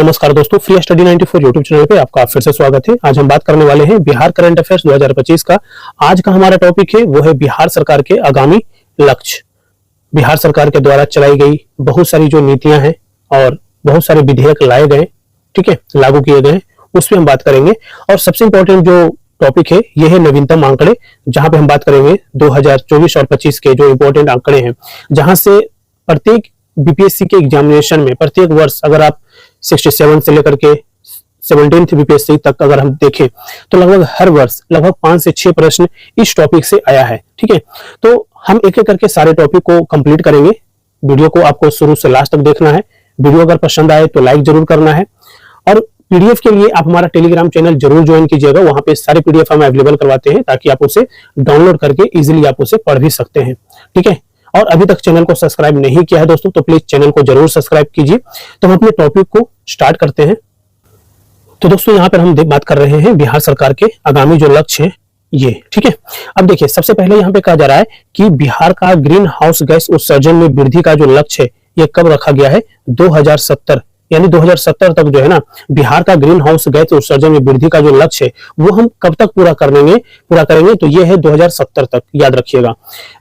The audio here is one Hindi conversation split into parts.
नमस्कार दोस्तों, फ्री स्टडी 94 यूट्यूब चैनल पे आपका फिर से स्वागत है। आज हम बात करने वाले हैं बिहार करंट अफेयर्स 2025 का। आज का हमारा टॉपिक है वो है बिहार सरकार के आगामी लक्ष्य। बिहार सरकार के द्वारा चलाई गई बहुत सारी जो नीतियां हैं और बहुत सारे विधेयक लाए गए, ठीक है, लागू किए गए, उस पर हम बात करेंगे। और सबसे इंपॉर्टेंट जो टॉपिक है यह है नवीनतम आंकड़े, जहां पे हम बात करेंगे 2024 और 25 के जो इंपॉर्टेंट आंकड़े हैं, जहां से प्रत्येक बीपीएससी के एग्जामिनेशन में प्रत्येक वर्ष अगर आप 67 से लेकर के 17th बीपीएससी तक अगर हम देखें तो लगभग हर वर्ष लगभग 5 से 6 प्रश्न इस टॉपिक से आया है, ठीक है। तो हम एक एक करके सारे टॉपिक को कंप्लीट करेंगे। वीडियो को आपको शुरू से लास्ट तक देखना है। वीडियो अगर पसंद आए तो लाइक जरूर करना है और पीडीएफ के लिए आप हमारा टेलीग्राम चैनल जरूर ज्वाइन कीजिएगा। वहां पे सारे पीडीएफ हम अवेलेबल करवाते हैं ताकि आप उसे डाउनलोड करके इजीली आप उसे पढ़ भी सकते हैं, ठीक है। और अभी तक चैनल को सब्सक्राइब नहीं किया है दोस्तों तो प्लीज चैनल को जरूर सब्सक्राइब कीजिए। तो हम अपने टॉपिक को स्टार्ट करते हैं। तो दोस्तों यहाँ पर हम बात कर रहे हैं बिहार सरकार के आगामी जो लक्ष्य है ये, ठीक है। अब देखिए, सबसे पहले यहाँ पे कहा जा रहा है कि बिहार का ग्रीन हाउस गैस उत्सर्जन में वृद्धि का जो लक्ष्य है ये कब रखा गया है? 2070, यानी 2070 तक जो है ना बिहार का ग्रीन हाउस गैस उत्सर्जन में वृद्धि का जो लक्ष्य है वो हम कब तक पूरा करेंगे तो ये है 2070 तक, याद रखिएगा।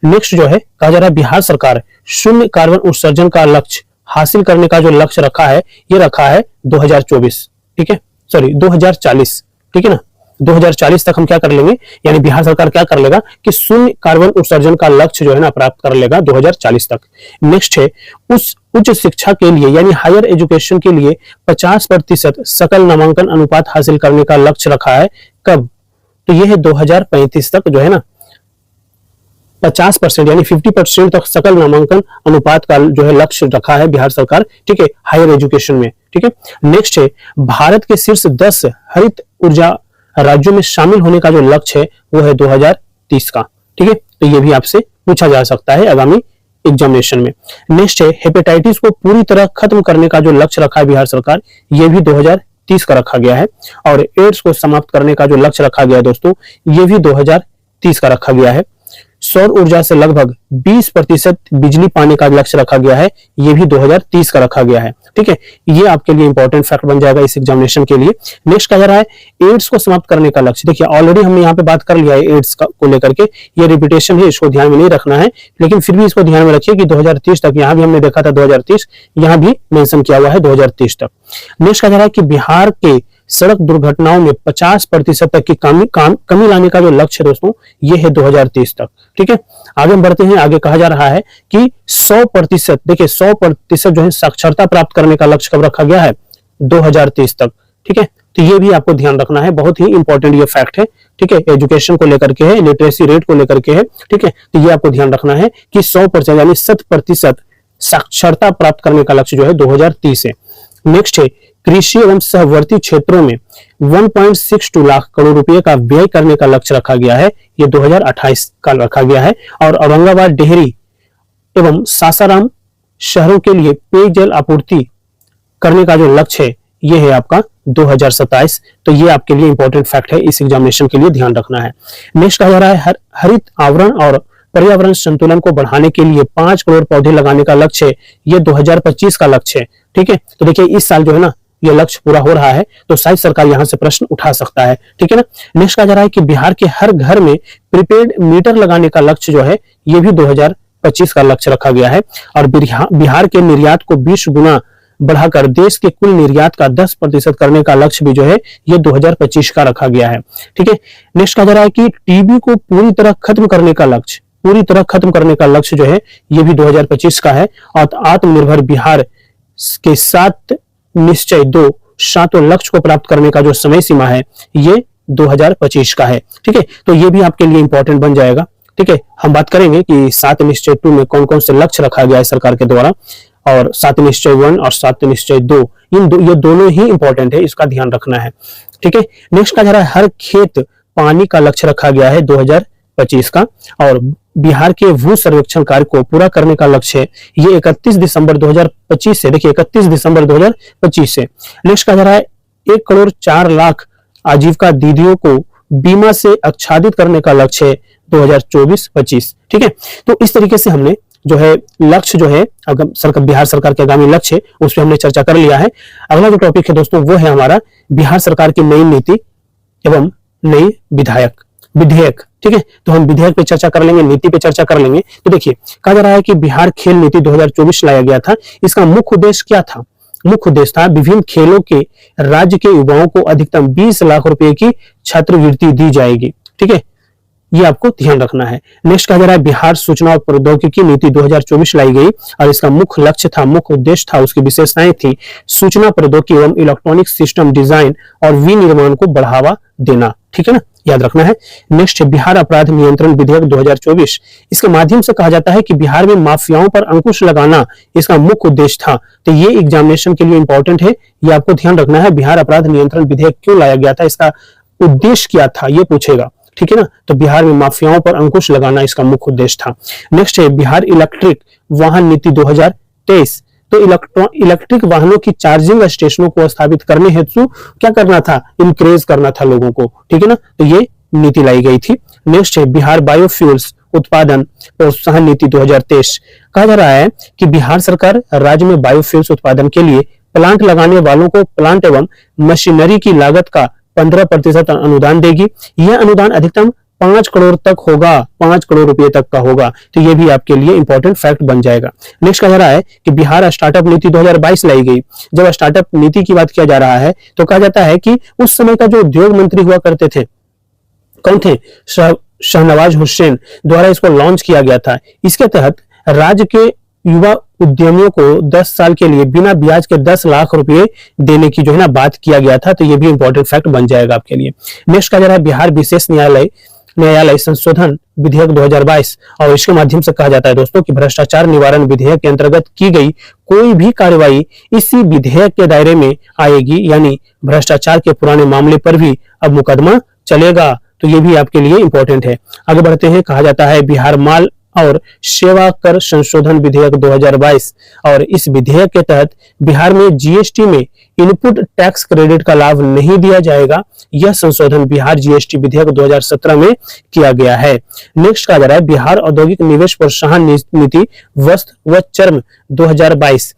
नेक्स्ट जो है कहा जा रहा है बिहार सरकार शून्य कार्बन उत्सर्जन का लक्ष्य हासिल करने का जो लक्ष्य रखा है ये रखा है 2024, ठीक है, सॉरी 2040, ठीक है ना। 2040 तक हम क्या कर लेंगे, यानी बिहार सरकार क्या कर लेगा कि शून्य कार्बन उत्सर्जन का लक्ष्य जो है ना प्राप्त कर लेगा 2040 तक। नेक्स्ट है उच्च शिक्षा के लिए यानी हायर एजुकेशन के लिए 50% सकल नामांकन अनुपात हासिल करने का लक्ष्य रखा है। कब? तो यह है 2035 तक जो है ना 50% यानी 50% तक सकल नामांकन अनुपात का जो है लक्ष्य रखा है बिहार सरकार, ठीक है, हायर एजुकेशन में, ठीक है। नेक्स्ट है भारत के शीर्ष 10 हरित ऊर्जा राज्यों में शामिल होने का जो लक्ष्य है वो है 2030 का, ठीक है। तो ये भी आपसे पूछा जा सकता है आगामी एग्जामिनेशन में। नेक्स्ट है हेपेटाइटिस को पूरी तरह खत्म करने का जो लक्ष्य रखा है बिहार सरकार, ये भी 2030 का रखा गया है। और एड्स को समाप्त करने का जो लक्ष्य रखा गया है दोस्तों ये भी 2030 का रखा गया है। सौर ऊर्जा से लगभग 20% बिजली पाने का लक्ष्य रखा गया है, ये भी 2030 का रखा गया है, ठीक है। ये आपके लिए इंपॉर्टेंट फैक्ट बन जाएगा इस एग्जामिनेशन के लिए। नेक्स्ट कहा जा रहा है एड्स को समाप्त करने का लक्ष्य। देखिए ऑलरेडी हमने यहाँ पे बात कर लिया है एड्स को लेकर के, ये रिपीटेशन है, इसको ध्यान में नहीं रखना है, लेकिन फिर भी इसको ध्यान में रखिए कि 2030 तक, यहाँ भी हमने देखा था 2030, यहाँ भी मेंशन किया हुआ है 2030 तक। नेक्स्ट कहा जा रहा है कि बिहार के सड़क दुर्घटनाओं में 50% तक की कमी लाने का जो लक्ष्य है दोस्तों ये है 2030 तक, ठीक है। आगे हम बढ़ते हैं। आगे कहा जा रहा है कि 100%, देखिए 100% जो है साक्षरता प्राप्त करने का लक्ष्य कब रखा गया है? 2030 तक, ठीक है। तो ये भी आपको ध्यान रखना है, बहुत ही इंपॉर्टेंट ये फैक्ट है, ठीक है। एजुकेशन को लेकर के है, लिटरेसी रेट को लेकर के है, ठीक है। तो ये आपको ध्यान रखना है कि 100% यानी 100% साक्षरता प्राप्त करने का लक्ष्य जो है 2030 है। नेक्स्ट है कृषि एवं सहवर्ती क्षेत्रों में 1.62 लाख करोड़ रुपए का व्यय करने का लक्ष्य रखा गया है, ये 2028 का रखा गया है। और औरंगाबाद, डेहरी एवं सासाराम शहरों के लिए पेयजल आपूर्ति करने का जो लक्ष्य है ये है आपका 2027। तो ये आपके लिए इंपॉर्टेंट फैक्ट है, इस एग्जामिनेशन के लिए ध्यान रखना है। नेक्स्ट कहा जा रहा है हरित आवरण और पर्यावरण संतुलन को बढ़ाने के लिए 5 करोड़ पौधे लगाने का लक्ष्य है, ये 2025 का लक्ष्य है, ठीक है। तो देखिए इस साल जो है ना ये लक्ष्य पूरा हो रहा है तो शायद सरकार यहां से प्रश्न उठा सकता है, ठीक है ना। नेक्स्ट कहा जा रहा है कि बिहार के हर घर में प्रीपेड मीटर लगाने का लक्ष्य जो है ये भी 2025 का लक्ष्य रखा गया है। और बिहार के निर्यात को 20 गुना बढ़ाकर देश के कुल निर्यात का 10% करने का लक्ष्य भी जो है ये 2025 का रखा गया है, ठीक है। नेक्स्ट कहा जा रहा है कि टीबी को पूरी तरह खत्म करने का लक्ष्य जो है ये भी 2025 का है। और आत्मनिर्भर बिहार के 7 निश्चय 2 सातों लक्ष्य को प्राप्त करने का जो समय सीमा है ये 2025 का है, ठीक है। तो ये भी आपके लिए इंपॉर्टेंट बन जाएगा, ठीक है। हम बात करेंगे कि 7 निश्चय 2 में कौन कौन से लक्ष्य रखा गया है सरकार के द्वारा, और 7 निश्चय 1 और 7 निश्चय 2 ये दोनों ही इंपॉर्टेंट है, इसका ध्यान रखना है, ठीक है। नेक्स्ट कहा जा रहा है हर खेत पानी का लक्ष्य रखा गया है 2025 का। और बिहार के भू सर्वेक्षण कार्य को पूरा करने का लक्ष्य है ये 31 दिसंबर 2025 से, देखिए 31 दिसंबर 2025 से। नेक्स्ट कहा जा रहा है 1 करोड़ 4 लाख आजीविका दीदियों को बीमा से आच्छादित करने का लक्ष्य है 2024-25, ठीक है। तो इस तरीके से हमने जो है लक्ष्य जो है बिहार सरकार के आगामी लक्ष्य उस पर हमने चर्चा कर लिया है। अगला जो टॉपिक है दोस्तों वो है हमारा बिहार सरकार की नई नीति एवं नई विधेयक। ठीक है, तो हम विधेयक पे चर्चा कर लेंगे, नीति पे चर्चा कर लेंगे। तो देखिए कहा जा रहा है कि बिहार खेल नीति 2024 लाया गया था। इसका मुख्य उद्देश्य क्या था? मुख्य उद्देश्य था विभिन्न खेलों के राज्य के युवाओं को अधिकतम 20 लाख रुपए की छात्रवृत्ति दी जाएगी। ठीक है, ये आपको ध्यान रखना है। नेक्स्ट कहा जा रहा है बिहार सूचना और प्रौद्योगिकी नीति 2024 लाई गई और इसका मुख्य लक्ष्य था, मुख्य उद्देश्य था, उसकी विशेषताएं थी सूचना प्रौद्योगिकी एवं इलेक्ट्रॉनिक सिस्टम डिजाइन और विनिर्माण को बढ़ावा देना। ठीक है ना, याद रखना है। नेक्स्ट है बिहार अपराध नियंत्रण विधेयक 2024। इसके माध्यम से कहा जाता है कि बिहार में माफियाओं पर अंकुश लगाना इसका मुख्य उद्देश्य था। तो ये एग्जामिनेशन के लिए इंपॉर्टेंट है, ये आपको ध्यान रखना है। बिहार अपराध नियंत्रण विधेयक क्यों लाया गया था, इसका उद्देश्य क्या था, ये पूछेगा। ठीक है ना, तो बिहार में माफियाओं पर अंकुश लगाना इसका मुख्य उद्देश्य था। नेक्स्ट है बिहार इलेक्ट्रिक वाहन नीति 2023। तो इलेक्ट्रिक वाहनों की चार्जिंग स्टेशनों को स्थापित करने हेतु क्या करना था? इंकरेज करना था लोगों को। ठीक है ना, तो ये नीति लाई गई थी। नेक्स्ट है बिहार बायोफ्यूल्स उत्पादन प्रोत्साहन नीति 2023। कहा जा रहा है कि बिहार सरकार राज्य में बायोफ्यूल्स उत्पादन के लिए प्लांट लगाने वालों को प्लांट एवं मशीनरी की लागत का 15% अनुदान देगी। यह अनुदान अधिकतम 5 करोड़ तक होगा, 5 करोड़ रुपए तक का होगा। तो ये भी आपके लिए इंपॉर्टेंट फैक्ट बन जाएगा। नेक्स्ट कहा जा रहा है कि बिहार स्टार्टअप नीति 2022 लाई गई। जब स्टार्टअप नीति की बात किया जा रहा है तो कहा जाता है कि उस समय का जो उद्योग मंत्री हुआ करते थे, कौन थे? शाहनवाज हुसैन द्वारा इसको लॉन्च किया गया था। इसके तहत राज्य के युवा उद्यमियों को 10 साल के लिए बिना ब्याज के 10 लाख रुपए देने की जो है ना बात किया गया था। तो ये भी इंपॉर्टेंट फैक्ट बन जाएगा आपके लिए। नेक्स्ट कहा जा रहा है बिहार विशेष न्यायालय संशोधन विधेयक 2022 और इसके माध्यम से कहा जाता है दोस्तों कि भ्रष्टाचार निवारण विधेयक के अंतर्गत की गई कोई भी कार्रवाई इसी विधेयक के दायरे में आएगी, यानी भ्रष्टाचार के पुराने मामले पर भी अब मुकदमा चलेगा। तो ये भी आपके लिए इंपॉर्टेंट है। आगे बढ़ते हैं। कहा जाता है बिहार माल और सेवा कर संशोधन विधेयक 2022 और इस विधेयक के तहत बिहार में जीएसटी में इनपुट टैक्स क्रेडिट का लाभ नहीं दिया जाएगा। यह संशोधन बिहार जीएसटी विधेयक 2017 में किया गया है। नेक्स्ट कहा जा रहा है बिहार औद्योगिक निवेश प्रोत्साहन नीति वस्त्र व चर्म 2022।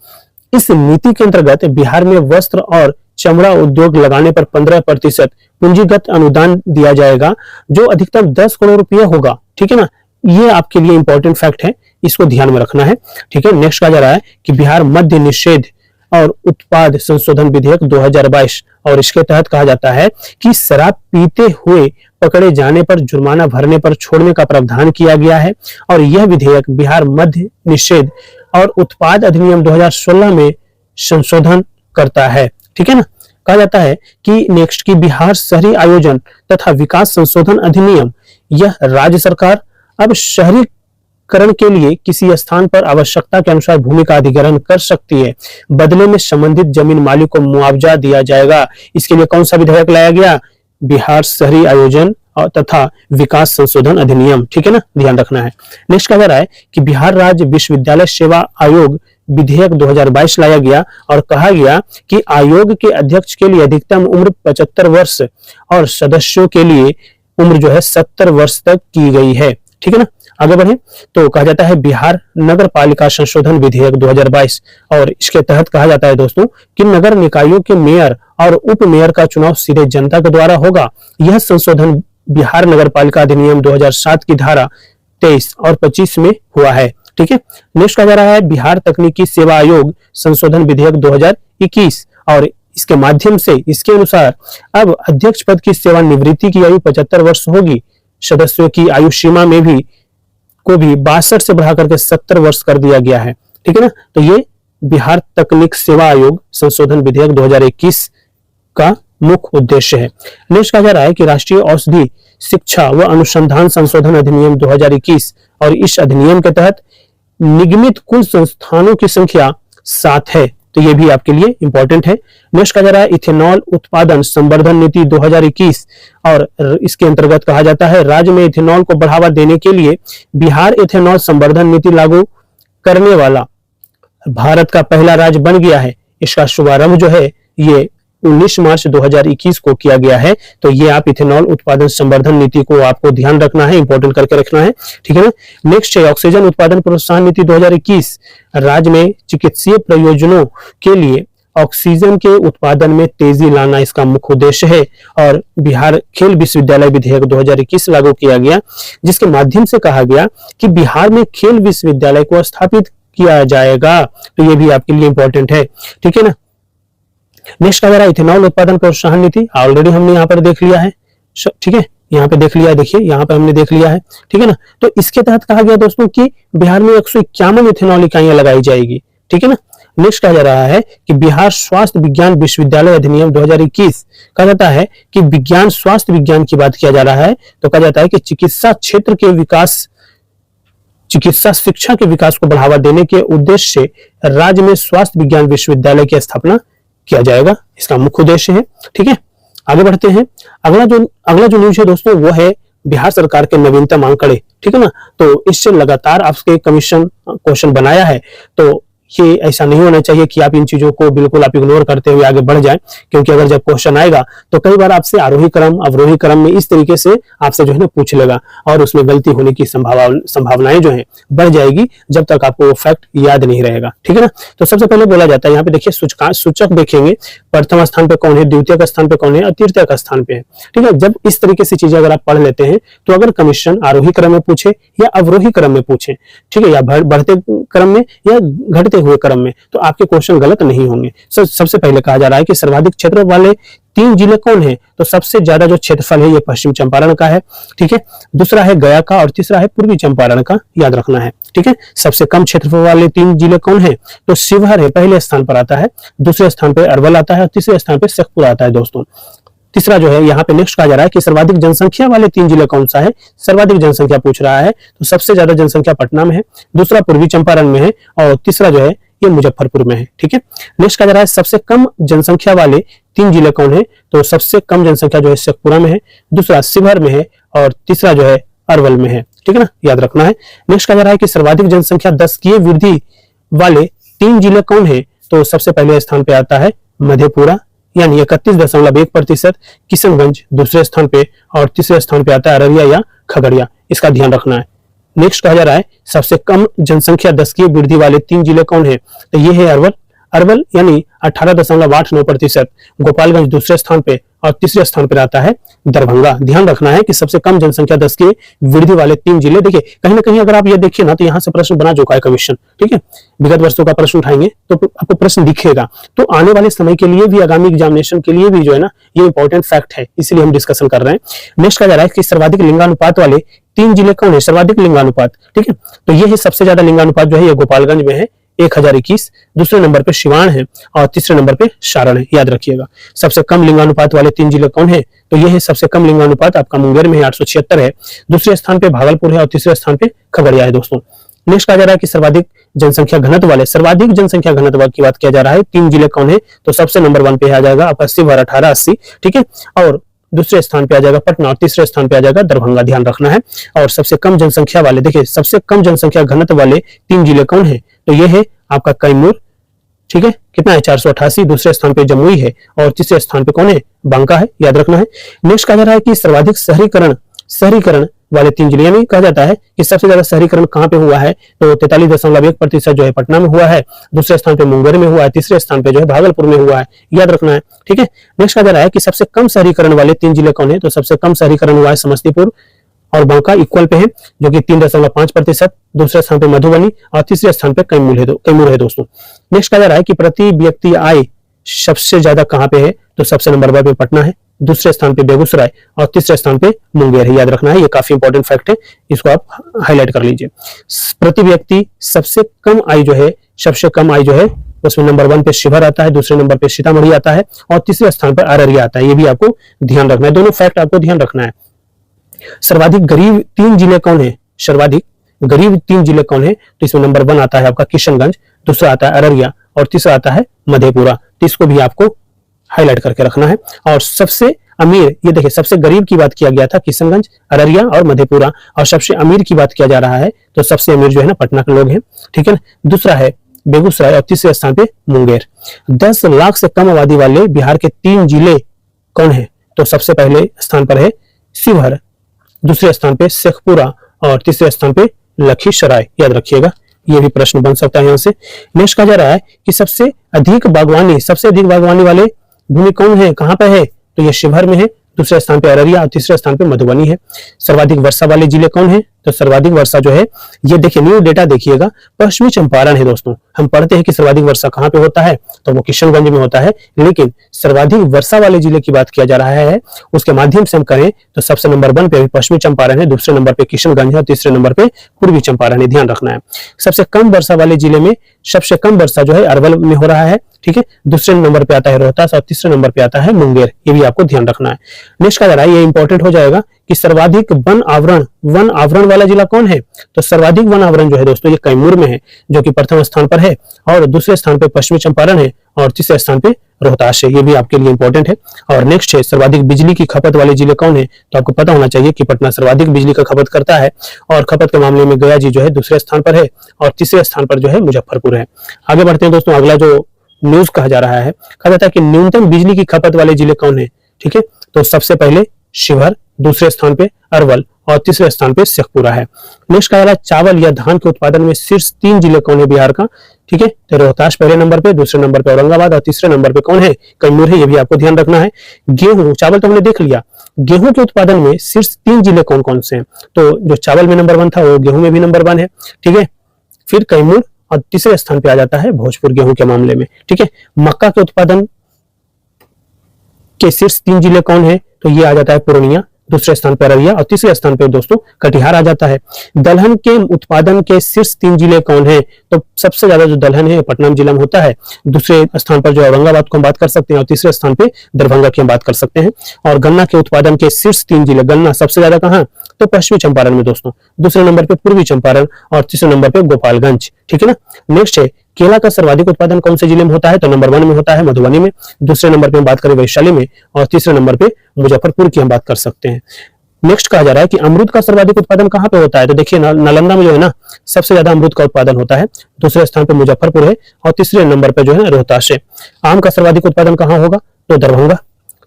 इस नीति के अंतर्गत बिहार में वस्त्र और चमड़ा उद्योग लगाने पर 15% पूंजीगत अनुदान दिया जाएगा, जो अधिकतम 10 करोड़ रुपया होगा। ठीक है ना, ये आपके लिए इंपॉर्टेंट फैक्ट है, इसको ध्यान में रखना है। ठीक है, नेक्स्ट कहा जा रहा है कि बिहार मद्य निषेध और उत्पाद संशोधन विधेयक 2022 और इसके तहत कहा जाता है कि शराब पीते हुए पकड़े जाने पर जुर्माना भरने पर छोड़ने का प्रावधान किया गया है और यह विधेयक बिहार मद्य निषेध और उत्पाद अधिनियम 2016 में संशोधन करता है। ठीक है ना, कहा जाता है कि नेक्स्ट की बिहार शहरी आयोजन तथा विकास संशोधन अधिनियम, यह राज्य सरकार अब शहरीकरण के लिए किसी स्थान पर आवश्यकता के अनुसार भूमि का अधिग्रहण कर सकती है। बदले में संबंधित जमीन मालिक को मुआवजा दिया जाएगा। इसके लिए कौन सा विधेयक लाया गया? बिहार शहरी आयोजन तथा विकास संशोधन अधिनियम। ठीक है ना, ध्यान रखना है। नेक्स्ट कहा जा रहा है कि बिहार राज्य विश्वविद्यालय सेवा आयोग विधेयक 2022 लाया गया और कहा गया कि आयोग के अध्यक्ष के लिए अधिकतम उम्र 75 वर्ष और सदस्यों के लिए उम्र जो है 70 वर्ष तक की गई है। ठीक है ना, आगे बढ़े तो कहा जाता है बिहार नगर पालिका संशोधन विधेयक 2022 और इसके तहत कहा जाता है दोस्तों कि नगर निकायों के मेयर और उप मेयर का चुनाव सीधे जनता के द्वारा होगा। यह संशोधन बिहार नगर पालिका अधिनियम 2007 की धारा 23 और 25 में हुआ है। ठीक है, नेक्स्ट कहा जा रहा है बिहार तकनीकी सेवा आयोग संशोधन विधेयक 2021 और इसके माध्यम से इसके अनुसार अब अध्यक्ष पद की सेवानिवृत्ति की आयु 75 वर्ष होगी। सदस्यों की आयु सीमा में भी 62 से बढ़ा करके 70 वर्ष कर दिया गया है। ठीक है ना, तो ये बिहार तकनीक सेवा आयोग संशोधन विधेयक 2021 का मुख्य उद्देश्य है। नेक्स्ट कहा जा रहा है कि राष्ट्रीय औषधि शिक्षा व अनुसंधान संशोधन अधिनियम 2021 और इस अधिनियम के तहत निगमित कुल संस्थानों की संख्या 7 है। तो ये भी आपके लिए इंपॉर्टेंट है। नेक्स्ट कहा जा रहा है इथेनॉल उत्पादन संवर्धन नीति 2021 और इसके अंतर्गत कहा जाता है राज्य में इथेनॉल को बढ़ावा देने के लिए बिहार इथेनॉल संवर्धन नीति लागू करने वाला भारत का पहला राज्य बन गया है। इसका शुभारंभ जो है ये 19 मार्च 2021 को किया गया है। तो ये आप इथेनॉल उत्पादन संवर्धन नीति को आपको ध्यान रखना है, इंपॉर्टेंट करके रखना है, ठीक है ना। नेक्स्ट है ऑक्सीजन उत्पादन प्रोत्साहन नीति 2021, राज्य में चिकित्सीय प्रयोजनों के लिए ऑक्सीजन के उत्पादन में तेजी लाना इसका मुख्य उद्देश्य है। और बिहार खेल विश्वविद्यालय विधेयक 2021 लागू किया गया, जिसके माध्यम से कहा गया कि बिहार में खेल विश्वविद्यालय को स्थापित किया जाएगा। तो ये भी आपके लिए इंपॉर्टेंट है, ठीक है ना। नेक्स्ट कहा जा रहा है इथेनॉल उत्पादन प्रोत्साहन नीति, ऑलरेडी हमने यहाँ पर देख लिया है, ठीक है, यहाँ पे देख लिया है, देखिए यहाँ पे हमने देख लिया है, ठीक है ना। तो इसके तहत कहा गया दोस्तों कि बिहार में 151 इथेनॉल इकाइयां लगाई जाएगी, ठीक है ना। नेक्स्ट कहा जा रहा है कि बिहार स्वास्थ्य विज्ञान विश्वविद्यालय अधिनियम 2021, कहा जाता है कि विज्ञान स्वास्थ्य विज्ञान की बात किया जा रहा है, तो कहा जाता है कि चिकित्सा क्षेत्र के विकास, चिकित्सा शिक्षा के विकास को बढ़ावा देने के उद्देश्य से राज्य में स्वास्थ्य विज्ञान विश्वविद्यालय की स्थापना किया जाएगा, इसका मुख्य उद्देश्य है, ठीक है। आगे बढ़ते हैं। अगला जो न्यूज है दोस्तों वो है बिहार सरकार के नवीनतम आंकड़े, ठीक है ना। तो इससे लगातार आपके कमीशन क्वेश्चन बनाया है, तो ये ऐसा नहीं होना चाहिए कि आप इन चीजों को बिल्कुल आप इग्नोर करते हुए आगे बढ़ जाएं, क्योंकि अगर जब क्वेश्चन आएगा तो कई बार आपसे आरोही क्रम अवरोही क्रम में इस तरीके से आपसे जो है ना पूछ लेगा, और उसमें गलती होने की संभावनाएं जो है बढ़ जाएगी जब तक आपको वो फैक्ट याद नहीं रहेगा, ठीक है ना। तो सबसे पहले बोला जाता है, यहाँ पे देखिए सूचक देखेंगे, प्रथम स्थान पे कौन है, द्वितीय स्थान पे कौन है और तृतीय स्थान पे है, ठीक है। जब इस तरीके से चीजें अगर आप पढ़ लेते हैं तो अगर कमीशन आरोही क्रम में पूछे या अवरोही क्रम में पूछे, ठीक है, या बढ़ते क्रम में या घटते हुए क्रम में, तो आपके क्वेश्चन गलत नहीं होंगे। सबसे पहले कहा जा रहा है कि सर्वाधिक क्षेत्र वाले 3 जिले कौन है, तो सबसे ज्यादा जो क्षेत्रफल है ये पश्चिम चंपारण का है, ठीक है। दूसरा है गया का और तीसरा है पूर्वी चंपारण का, याद रखना है, ठीक है। सबसे कम क्षेत्रफल वाले 3 जिले कौन है, तो शिवहर है, पहले स्थान पर आता है, दूसरे स्थान पर अरवल आता है और तीसरे स्थान पर शेखपुर आता है दोस्तों। तीसरा जो है यहाँ पे नेक्स्ट कहा जा रहा है कि सर्वाधिक जनसंख्या वाले 3 जिले कौन सा है, सर्वाधिक जनसंख्या पूछ रहा है, तो सबसे ज्यादा जनसंख्या पटना में है, दूसरा पूर्वी चंपारण में है और तीसरा जो है ये मुजफ्फरपुर में है, ठीक है। नेक्स्ट कहा जा रहा है सबसे कम जनसंख्या वाले 3 जिले कौन है, तो सबसे कम जनसंख्या जो है शेखपुरा में है, दूसरा शिवहर में है और तीसरा जो है अरवल में है, ठीक है ना, याद रखना है। नेक्स्ट कहा जा रहा है कि सर्वाधिक जनसंख्या 10 वृद्धि वाले 3 जिले कौन है, तो सबसे पहले स्थान पे आता है मधेपुरा यानी 31.1%, किशनगंज दूसरे स्थान पे और तीसरे स्थान पे आता है अररिया या खगड़िया, इसका ध्यान रखना है। नेक्स्ट कहा जा रहा है सबसे कम जनसंख्या 10 वृद्धि वाले 3 जिले कौन है, तो ये है अरवल यानी 18.89%, गोपालगंज दूसरे स्थान पे और तीसरे स्थान पर आता है दरभंगा। ध्यान रखना है कि सबसे कम जनसंख्या 10 वृद्धि वाले 3 जिले, देखिए कहीं ना कहीं अगर आप ये देखिए ना तो यहाँ से प्रश्न बना चुका है कमीशन, ठीक है। विगत वर्षों का प्रश्न उठाएंगे तो आपको प्रश्न दिखेगा, तो आने वाले समय के लिए भी, आगामी एग्जामिनेशन के लिए भी जो है ना ये इंपॉर्टेंट फैक्ट है, इसलिए हम डिस्कशन कर रहे हैं। नेक्स्ट कहा जा रहा है कि सर्वाधिक लिंगानुपात वाले 3 जिले कौन है, सर्वाधिक लिंगानुपात, ठीक है। तो ये है सबसे ज्यादा लिंगानुपात जो है ये गोपालगंज में है 1021, दूसरे नंबर पे सिवान है और तीसरे नंबर पे सारण है, याद रखिएगा। सबसे कम लिंगानुपात वाले 3 जिले कौन है, तो ये है सबसे कम लिंगानुपात आपका मुंगेर में है 876 है, दूसरे स्थान पे भागलपुर है और तीसरे स्थान पे खगड़िया है दोस्तों। नेक्स्ट कहा जा रहा है कि सर्वाधिक जनसंख्या घनत्व की बात किया जा रहा है, 3 जिले कौन है, तो सबसे नंबर 1 पे आ जाएगा आपका शिवहर 1880, ठीक है, और दूसरे स्थान पे आ जाएगा पटना और तीसरे स्थान पे आ जाएगा दरभंगा, ध्यान रखना है। और सबसे कम जनसंख्या वाले, देखिए सबसे कम जनसंख्या घनत्व वाले 3 जिले कौन है, तो ये है आपका कैमूर, ठीक है, कितना है 488, दूसरे स्थान पे जमुई है और तीसरे स्थान पे कौन है, बांका है, याद रखना है। नेक्स्ट कहा जा रहा है कि सर्वाधिक शहरीकरण वाले 3 जिले में कहा जाता है कि सबसे ज्यादा शहरीकरण कहां पे हुआ है, तो 43.1% जो है पटना में हुआ है, दूसरे स्थान पे मुंगेर में हुआ है, तीसरे स्थान पे जो है भागलपुर में हुआ है, याद रखना है, ठीक है। नेक्स्ट कहा जा रहा है कि सबसे कम शहरीकरण वाले 3 जिले कौन है, तो सबसे कम शहरीकरण हुआ है समस्तीपुर और बांका इक्वल पे है जो कि 3.5%, दूसरे स्थान पे मधुबनी और तीसरे स्थान पे कैमूर है दोस्तों। नेक्स्ट कहा जा रहा है कि प्रति व्यक्ति आय सबसे ज्यादा कहां पे है, तो सबसे नंबर 1 पे पटना है, दूसरे स्थान पे बेगूसराय और तीसरे स्थान पे मुंगेर है, याद रखना है, ये काफी इंपॉर्टेंट फैक्ट है, इसको आप हाईलाइट कर लीजिए। प्रति व्यक्ति सबसे कम आय जो है उसमें नंबर 1 पे शिवहर आता है, दूसरे नंबर पे सीतामढ़ी आता है और तीसरे स्थान पर अररिया आता है, ये भी आपको ध्यान रखना है, दोनों फैक्ट आपको ध्यान रखना है। सर्वाधिक गरीब 3 जिले कौन है, तो इसमें नंबर 1 आता है आपका किशनगंज, दूसरा आता है अररिया और तीसरा आता है मधेपुरा, तो इसको भी आपको हाईलाइट करके रखना है। और सबसे अमीर, ये देखिए सबसे गरीब की बात किया गया था किशनगंज, अररिया और मधेपुरा, और सबसे अमीर की बात किया जा रहा है तो सबसे अमीर जो है ना पटना के लोग हैं, ठीक है ना। दूसरा है बेगूसराय और तीसरे स्थान पे मुंगेर। 10 लाख से कम आबादी वाले बिहार के 3 जिले कौन है? तो सबसे पहले स्थान पर है शिवहर, दूसरे स्थान पे शेखपुरा और तीसरे स्थान पे लखीसराय। याद रखिएगा, ये भी प्रश्न बन सकता है यहां से। नेक्स्ट कहा जा रहा है कि सबसे अधिक बागवानी वाले भूमि कौन है, कहां पे है? तो ये शिवहर में है, दूसरे स्थान पे अररिया और तीसरे स्थान पे मधुबनी है। सर्वाधिक वर्षा वाले जिले कौन है? तो सर्वाधिक वर्षा जो है, ये देखिए न्यू डेटा देखिएगा, पश्चिमी चंपारण है दोस्तों। हम पढ़ते हैं कि सर्वाधिक वर्षा कहां पे होता है, तो वो किशनगंज में होता है, लेकिन सर्वाधिक वर्षा वाले जिले की बात किया जा रहा है, उसके माध्यम से हम करें तो सबसे नंबर 1 पे पश्चिमी चंपारण है, दूसरे नंबर पे किशनगंज है और तीसरे नंबर पे पूर्वी चंपारण है। ध्यान रखना है, सबसे कम वर्षा वाले जिले में सबसे कम वर्षा जो है अरवल में हो रहा है, ठीक है। दूसरे नंबर पे आता है रोहतास और तीसरे नंबर पे आता है मुंगेर। ये भी आपको ध्यान रखना है। नेक्स्ट कहा जा रहा है, ये इंपॉर्टेंट हो जाएगा कि सर्वाधिक वन आवरण वाला जिला कौन है? तो सर्वाधिक वन आवरण जो है दोस्तों, ये कैमूर में है, जो कि प्रथम स्थान पर है, और दूसरे स्थान पे पश्चिमी चंपारण है और तीसरे स्थान पे रोहतास है। ये भी आपके लिए इंपॉर्टेंट है। और नेक्स्ट है सर्वाधिक बिजली की खपत वाले जिले कौन है? तो आपको पता होना चाहिए कि पटना सर्वाधिक बिजली का खपत करता है, और खपत के मामले में गया जी जो है दूसरे स्थान पर है, और तीसरे स्थान पर जो है मुजफ्फरपुर है। आगे बढ़ते हैं दोस्तों, अगला जो न्यूज कहा जा रहा है, कहा जाता है कि न्यूनतम बिजली की खपत वाले जिले कौन है? ठीक है, तो सबसे पहले शिवहर, दूसरे स्थान पे अरवल और तीसरे स्थान पे शेखपुरा है। नेक्स्ट कहा जा रहा है चावल या धान के उत्पादन में शीर्ष 3 जिले कौन है बिहार का? ठीक है, तो रोहतास पहले नंबर पे, दूसरे नंबर पे औरंगाबाद और तीसरे नंबर पे कौन है? कैमूर है। ये भी आपको ध्यान रखना है। गेहूं, चावल तो हमने देख लिया, गेहूं के उत्पादन में शीर्ष 3 जिले कौन कौन से हैं? तो जो चावल में नंबर 1 था वो गेहूं में भी नंबर 1 है, ठीक है। फिर कैमूर और तीसरे स्थान पे आ जाता है भोजपुर गेहूं के मामले में, ठीक है। मक्का के उत्पादन के शीर्ष 3 जिले कौन है? तो ये आ जाता है पूर्णिया, दूसरे स्थान पर अररिया और तीसरे स्थान पर दोस्तों कटिहार आ जाता है। दलहन के उत्पादन के शीर्ष 3 जिले कौन है? तो सबसे ज्यादा जो दलहन है पटना जिला में होता है, दूसरे स्थान पर जो औरंगाबाद को हम बात कर सकते हैं और तीसरे स्थान पे दरभंगा की हम बात कर सकते हैं। और गन्ना के उत्पादन के शीर्ष 3 जिले, गन्ना सबसे ज्यादा कहां? तो पश्चिमी चंपारण में दोस्तों, दूसरे नंबर पे पूर्वी चंपारण और तीसरे नंबर पे गोपालगंज, ठीक है ना। नेक्स्ट है केला का सर्वाधिक उत्पादन कौन से जिले में होता है? तो नंबर 1 में होता है मधुबनी में, दूसरे नंबर पे हम बात करें वैशाली में, और तीसरे नंबर पे मुजफ्फरपुर की हम बात कर सकते हैं। नेक्स्ट कहा जा रहा है कि अमरूद का सर्वाधिक उत्पादन कहां पे होता है? तो देखिए नालंदा में जो है ना सबसे ज्यादा अमरूद का उत्पादन होता है, दूसरे स्थान पे मुजफ्फरपुर है और तीसरे नंबर पे जो है रोहतास है। आम का सर्वाधिक उत्पादन कहां होगा? तो दरभंगा,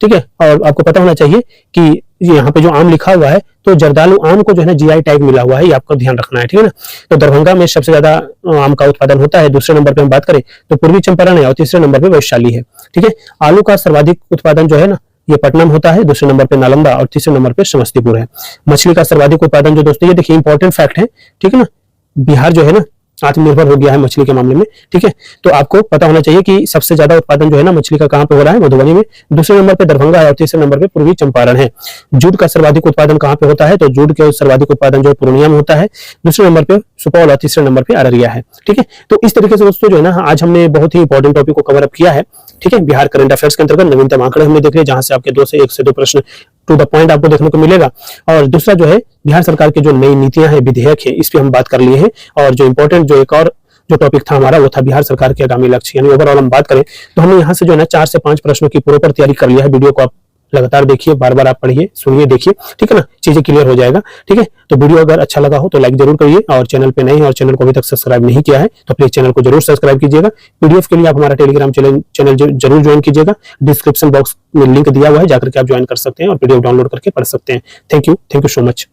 ठीक है। और आपको पता होना चाहिए कि यहाँ पे जो आम लिखा हुआ है तो जर्दालू आम को जो है ना जीआई टैग मिला हुआ है, ये आपको ध्यान रखना है, ठीक है ना। तो दरभंगा में सबसे ज्यादा आम का उत्पादन होता है, दूसरे नंबर पे हम बात करें तो पूर्वी चंपारण है और तीसरे नंबर पे वैशाली है, ठीक है। आलू का सर्वाधिक उत्पादन जो है ना ये पटना में होता है, दूसरे नंबर पे नालंदा और तीसरे नंबर पे समस्तीपुर है। मछली का सर्वाधिक उत्पादन जो दोस्तों, ये देखिए इंपॉर्टेंट फैक्ट है, ठीक है ना, बिहार जो है ना आत्मनिर्भर हो गया है मछली के मामले में, ठीक है। तो आपको पता होना चाहिए कि सबसे ज्यादा उत्पादन जो है ना मछली का कहां पे हो रहा है? मधुबनी में, दूसरे नंबर पे दरभंगा है और तीसरे नंबर पे पूर्वी चंपारण है। जूट का सर्वाधिक उत्पादन कहां पे होता है? तो जूट के सर्वाधिक उत्पादन जो है पूर्णिया में होता है, दूसरे नंबर पे सुपौल और तीसरे नंबर पे अररिया है, ठीक है। तो इस तरीके से दोस्तों जो है ना आज हमने बहुत ही इंपॉर्टेंट टॉपिक को कवर अप किया है, ठीक है। बिहार करंट अफेयर्स के अंतर्गत नवीनतम आंकड़े हमने देख लिए, जहां से आपके 1 से 2 प्रश्न टू द पॉइंट आपको देखने को मिलेगा। और दूसरा जो है बिहार सरकार की जो नई नीतियां हैं, विधेयक है, इस पे हम बात कर लिए हैं। और जो इंपॉर्टेंट जो एक और जो टॉपिक था हमारा वो था बिहार सरकार के आगामी लक्ष्य, यानी ओवरऑल हम बात करें तो हमने यहाँ से जो है ना 4 से 5 प्रश्नों की प्रॉपर तैयारी कर लिया है। वीडियो को आप लगातार देखिए, बार बार आप पढ़िए, सुनिए, देखिए, ठीक है ना, चीजें क्लियर हो जाएगा, ठीक है। तो वीडियो अगर अच्छा लगा हो तो लाइक जरूर करिए, और चैनल पे नए हैं और चैनल को अभी तक सब्सक्राइब नहीं किया है तो प्लीज चैनल को जरूर सब्सक्राइब कीजिएगा। पीडीएफ के लिए आप हमारा टेलीग्राम चैनल जरूर ज्वाइन कीजिएगा, डिस्क्रिप्शन बॉक्स में लिंक दिया हुआ है, जाकर के आप ज्वाइन कर सकते हैं और पीडीएफ डाउनलोड करके पढ़ सकते हैं। Thank you so much.